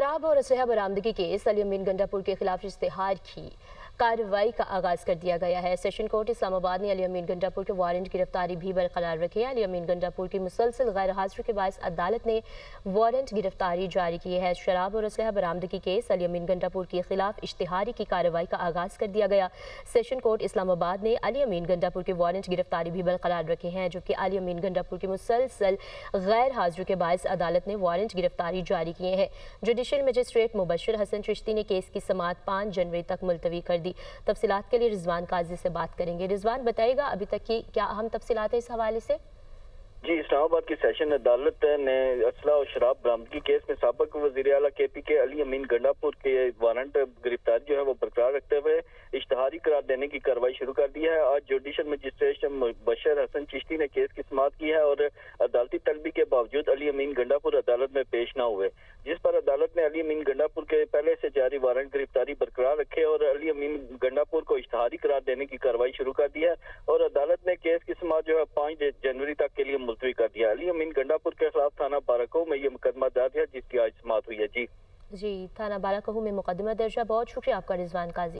शराब और असलहा बरामदगी केस अली अमीन गंडापुर के खिलाफ इश्तिहार की कार्रवाई का आगाज कर दिया गया है। सेशन कोर्ट इस्लामाबाद ने अली अमीन गंडापुर के वारंट गिरफ्तारी भी बरकरार रखे हैं। अली अमीन गंडापुर की मुसलसल गैर हाजिरी के बायस अदालत ने वारंट गिरफ्तारी जारी की है। शराब और असलहा बरामदगी केस अली अमीन गंडापुर के खिलाफ इश्तिहारी की कार्रवाई का आगाज कर दिया गया। सेशन कोर्ट इस्लामाबाद ने अली अमीन गंडापुर के वारंट गिरफ्तारी भी बरकरार रखे हैं, जबकि अली अमीन गंडापुर की मुसलसल गैर हाजिरी के बायस अदालत ने वारंट गिरफ्तारी जारी किए हैं। जुडिशल मजिस्ट्रेट मुबशर हसन चिश्ती ने केस की समाअत 5 जनवरी तक मुलतवी कर दी। तफसीलात के लिए रिजवान काजी से बात करेंगे। रिजवान, बताइएगा अभी तक की क्या अहम तफसीलात है इस हवाले से? जी, इस्लामाबाद की सेशन अदालत ने असला और शराब बरामदगी केस में साबिक वज़ीर आला के पी के अली अमीन गंडापुर के वारंट गिरफ्तारी जो है वो बरकरार रखते हुए इश्तिहारी करार देने की कार्रवाई शुरू कर दी है। आज जुडिशल मजिस्ट्रेट मुबशर हसन चिश्ती ने केस की समाअत की है और अदालती तलबी के बावजूद अली अमीन गंडापुर अदालत में पेश न हुए, जिस पर अदालत ने अली अमीन गंडापुर के पहले से जारी वारंट गिरफ्तारी बरकरार रखे और अली अमीन गंडापुर को इश्तिहारी करार देने की कार्रवाई शुरू कर दी है और अदालत ने केस की समाअत जो है 5 जनवरी तक के लिए मुलतवी कर दिया। अली अमीन गंडापुर के खिलाफ थाना बाराकहू में ये मुकदमा दर्ज है, जिसकी आज समाअत हुई है। जी, थाना बाराकहू में मुकदमा दर्ज है। बहुत शुक्रिया आपका रिजवान काजी।